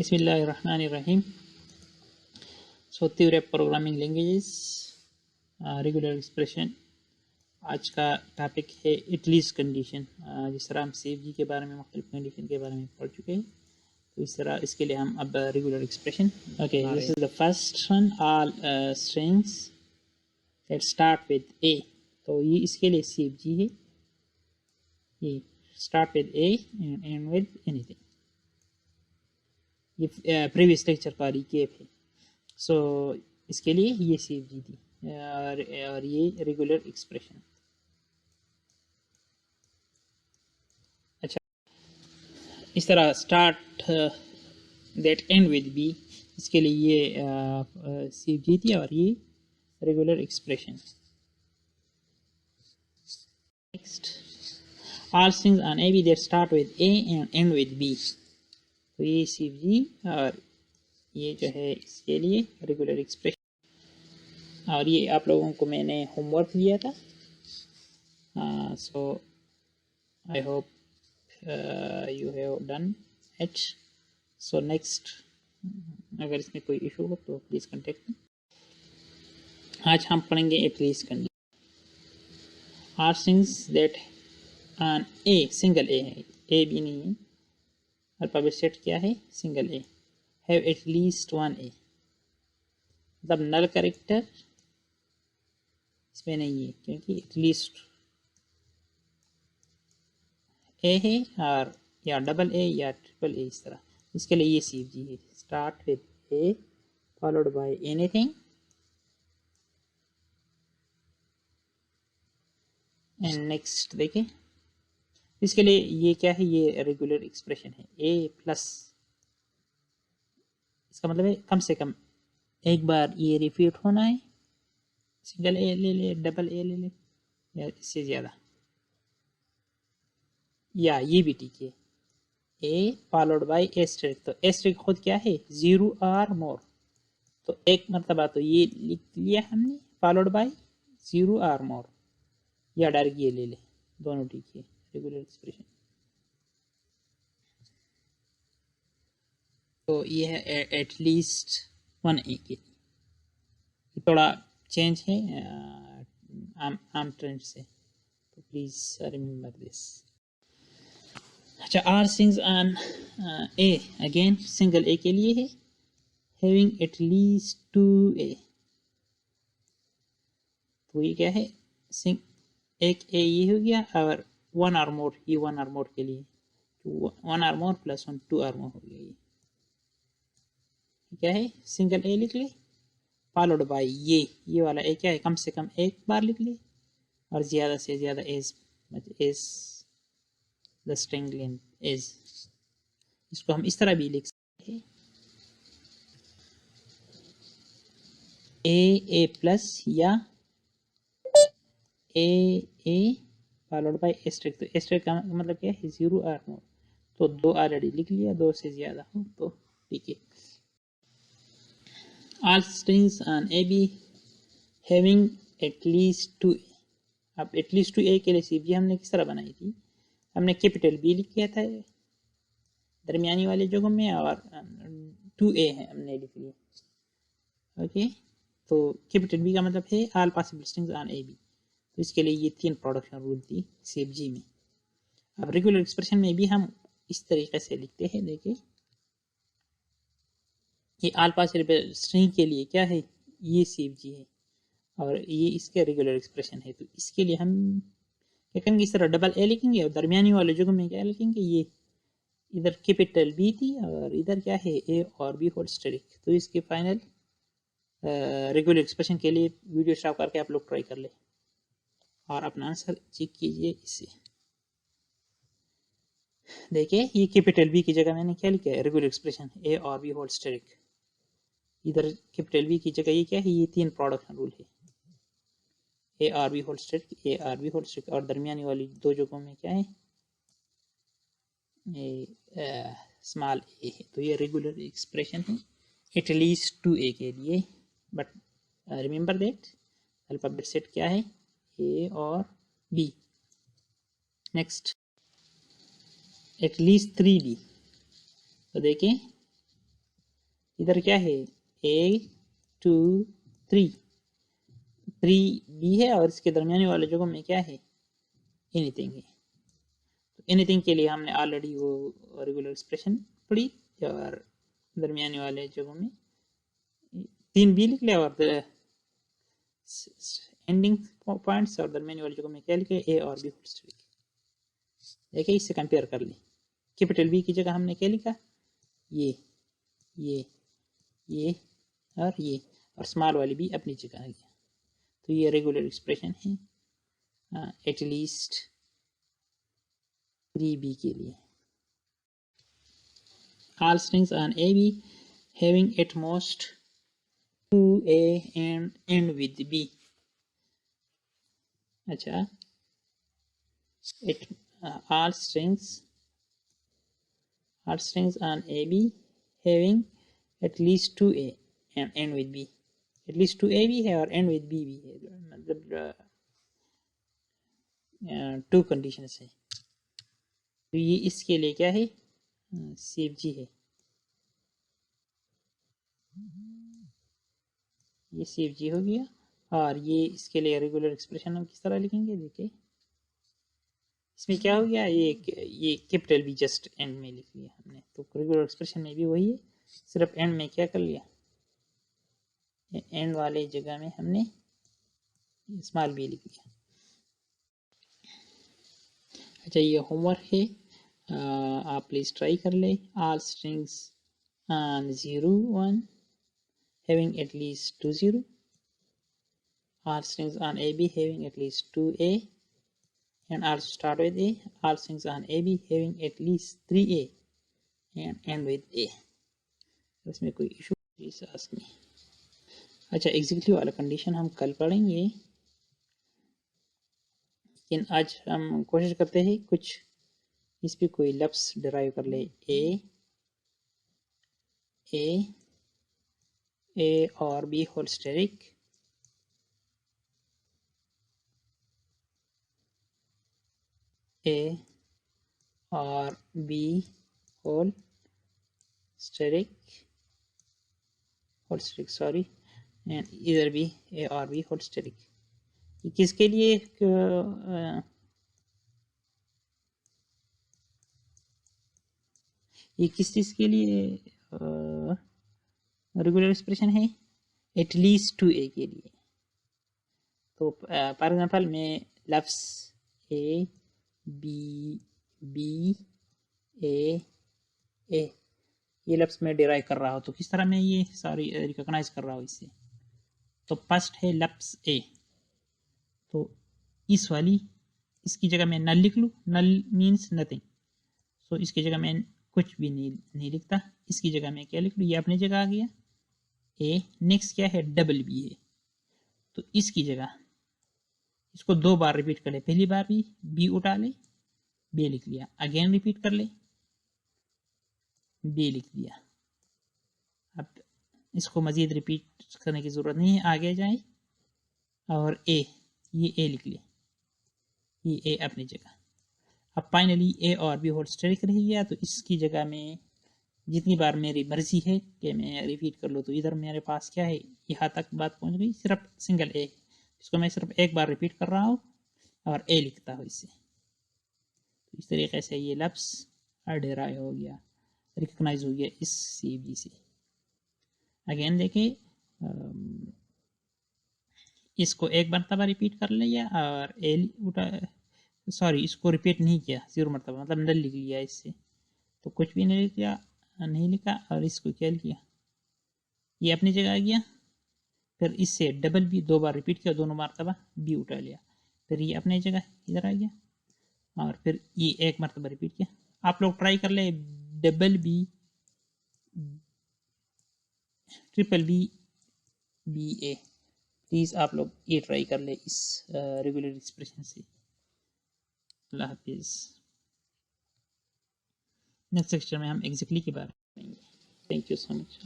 बिस्मिल्लाहिर्रहमानिर्रहीम। सो theory of programming languages, regular expression. आज का टॉपिक है इटलीज कंडीशन। जिस तरह हम CFG के बारे में मुख्तलिफ कंडीशन के बारे में पढ़ चुके हैं, तो इस तरह इसके लिए हम अब regular expression. Okay, this is the first one, all strings that start with a. तो ये इसके लिए CFG है, ये start with a and end with anything. ये प्रीवियस लेक्चर का रिकेप है। सो इसके लिए ये CFG थी और ये रेगुलर एक्सप्रेशन। अच्छा, इस तरह start that end with B, इसके लिए ये CFG थी और ये regular expression. Next, all strings on AB that start with A and end with B। तो ये CFG और ये जो है इसके लिए रेगुलर एक्सप्रेशन। और ये आप लोगों को मैंने होमवर्क दिया था, so I hope you have done it. So next, अगर इसमें कोई इशू हो तो प्लीज़ कॉन्टेक्ट मी। आज हम पढ़ेंगे at least condition. Are strings that on a, single a है, ए भी नहीं है, अल्फाबेट सेट क्या है, single a, have at least one a. मतलब नल कैरेक्टर इसमें नहीं है क्योंकि एटलीस्ट ए है, और या डबल ए या ट्रिपल ए इस तरह। इसके लिए ये CFG है, start with A followed by anything and next. देखें इसके लिए ये क्या है, ये रेगुलर एक्सप्रेशन है। ए प्लस, इसका मतलब है कम से कम एक बार ये रिपीट होना है। सिंगल ए ले ले, डबल ए ले ले, या इससे ज़्यादा, या ये भी ठीक है, ए फॉलोड बाय एस्टेरिक। तो एस्टेरिक खुद क्या है, 0 और मोर। तो एक मरतबा तो ये लिख लिया हमने, फॉलोड बाय 0 और मोर, या डायरेक्ट ये ले ले, दोनों ठीक है, रेगुलर एक्सप्रेशन। तो ये है एटलीस्ट वन ए के लिए। थोड़ा चेंज है आम ट्रेंड से, तो प्लीज़ रिमेंबर दिस। अच्छा, are strings on a, again single a के लिए है, हैविंग एटलीस्ट 2 ए। तो ये क्या है, एक ए ये हो गया, और वन आर मोर, ये वन आर मोर के लिए, one or more plus one, 2 or more हो गया। ये क्या है, सिंगल ए लिख ले, फॉलोड बाय ये वाला ए क्या है, कम से कम एक बार लिख ले, और ज़्यादा से ज़्यादा as the string length as. इसको हम इस तरह भी लिख सकते हैं, ए प्लस या ए फॉलोड बाय एस्टेरिक। तो एस्टेरिक का मतलब क्या है, 0 और मोर। तो 2 ऑलरेडी लिख लिया, 2 से ज़्यादा हो तो ठीक है। All strings on AB having at least 2 A। अब at least 2 A के लिए CFG हमने किस तरह बनाई थी, हमने कैपिटल B लिख किया था दरमियानी वाले जगहों में, और 2 A है हमने लिख लिया। ओके, तो कैपिटल B का मतलब है all possible strings on AB। तो इसके लिए ये 3 प्रोडक्शन रूल थी CFG में। अब रेगुलर एक्सप्रेशन में भी हम इस तरीके से लिखते हैं। देखिए ये ऑल पॉसिबल स्ट्रिंग के लिए क्या है, ये CFG है, और ये इसके रेगुलर एक्सप्रेशन है। तो इसके लिए हम क्या करेंगे, इस तरह डबल ए लिखेंगे, और दरमियानी वाले जगह में क्या लिखेंगे, ये इधर कैपिटल B थी और इधर क्या है, ए और बी होल स्टेरिक। तो इसके फाइनल रेगुलर एक्सप्रेशन के लिए वीडियो स्टॉप करके आप लोग ट्राई कर ले और अपना आंसर चेक कीजिए इससे। देखिए ये कैपिटल B की जगह मैंने क्या लिखा है, रेगुलर एक्सप्रेशन ए और बी होल स्टेरिक। इधर कैपिटल B की जगह ये क्या है, ये 3 प्रोडक्शन रूल है, A or B whole asterisk, A or B whole asterisk, और दरमियानी वाली 2 जगहों में क्या है, स्मॉल ए है। तो ये रेगुलर एक्सप्रेशन है एटलीस्ट 2 ए के लिए। But remember that alphabet set क्या है, ए और बी। Next, at least 3 B। तो देखें इधर क्या है, ए 2 3 3 बी है और इसके दरमियानी वाले जगहों में क्या है, एनीथिंग है। तो एनीथिंग के लिए हमने ऑलरेडी वो रेगुलर एक्सप्रेशन पढ़ी और दरमियानी वाले जगहों में 3 बी लिख लिया और एंडिंग पॉइंट्स और दरमियानी वाली जगह में क्या लिखे, ए और बी होल स्टेरिक। देखिए इससे कंपेयर कर ले, कैपिटल बी की जगह हमने क्या लिखा, ये ये और स्मॉल वाली भी अपनी जगह आ गया। तो ये रेगुलर एक्सप्रेशन है एटलीस्ट 3b के लिए। All strings on AB having at most 2a and end with b. अच्छा, all strings on AB having at least 2a and end with b. at least 2a भी है और end with b भी है, मतलब 2 conditions है। तो ये इसके लिए क्या है, CFG है, ये CFG हो गया। और ये इसके लिए रेगुलर एक्सप्रेशन हम किस तरह लिखेंगे, देखिए इसमें क्या हो गया, ये कैपिटल बी जस्ट एंड में लिख लिया हमने। तो रेगुलर एक्सप्रेशन में भी वही है, सिर्फ एंड में क्या कर लिया, एंड वाले जगह में हमने स्मॉल बी लिख लिया। अच्छा, ये होमवर्क है, आप प्लीज ट्राई कर ले। All strings on 0 1 having at least 2 0, all strings on AB having at least 2a and also start with a, all strings on AB having at least 3a and end with a। इसमें कोई issue please ask me. अच्छा, executive वाला condition हम कल पढ़ेंगे, लेकिन आज हम कोशिश करते हैं कुछ इस पे कोई लफ्ज डिराइव कर ले, ए और बी होल स्टेरिक, ए और B whole asterisk sorry, and इधर भी ए और बी होल स्टेरिक। ये किसके लिए ये किस चीज के लिए रेगुलर एक्सप्रेशन है, एटलीस्ट 2a के लिए। तो फॉर एग्जांपल मैं लफ्ज ए बी ए ये लफ्ज में डिराइव कर रहा हूँ, तो किस तरह मैं ये सारी रिकॉग्नाइज कर रहा हूँ इससे। तो फर्स्ट है लफ्ज ए, तो इसकी जगह मैं नल लिख लूँ, नल मीन्स नथिंग, सो इसकी जगह मैं कुछ भी नहीं लिखता, इसकी जगह मैं क्या लिख लूँ, ये अपनी जगह आ गया ए। नेक्स्ट क्या है, डबल बी है, तो इसकी जगह इसको 2 बार रिपीट कर ले, पहली बार भी बी उठा ले, बी लिख लिया, अगेन रिपीट कर ले, बी लिख दिया। अब इसको मजीद रिपीट करने की जरूरत नहीं है, आगे जाए और ये ए लिख ले, ये ए अपनी जगह। अब फाइनली ए और बी होल स्टेरिक रह गया, तो इसकी जगह में जितनी बार मेरी मर्जी है कि मैं रिपीट कर लूँ, तो इधर मेरे पास क्या है, यहाँ तक बात पहुँच गई, सिर्फ सिंगल ए, इसको मैं सिर्फ एक बार रिपीट कर रहा हूँ और ए लिखता हूँ इससे। तो इस तरीके से ये लफ्ज डिराइव हो गया, रिकॉग्नाइज हो गया इस CFG से। अगेन देखिए, इसको एक मरतबा रिपीट कर लिया और ए उठा, सॉरी इसको रिपीट नहीं किया 0 मरतबा, मतलब नल लिख लिया इससे, तो कुछ भी नहीं लिखा और इसको क्या किया, ये अपनी जगह आ गया। फिर इससे डबल बी 2 बार रिपीट किया, दोनों मरतबा बी उठा लिया, फिर ये अपनी जगह इधर आ गया और फिर ये एक मरतबा रिपीट किया। आप लोग ट्राई कर ले, double B triple B B A, please आप लोग ये ट्राई कर ले इस रेगुलर एक्सप्रेशन से। अल्लाह हाफिज़। नेक्स्ट सेक्शन में हम एग्जैक्टली के बारे में पढ़ेंगे। Thank you so much.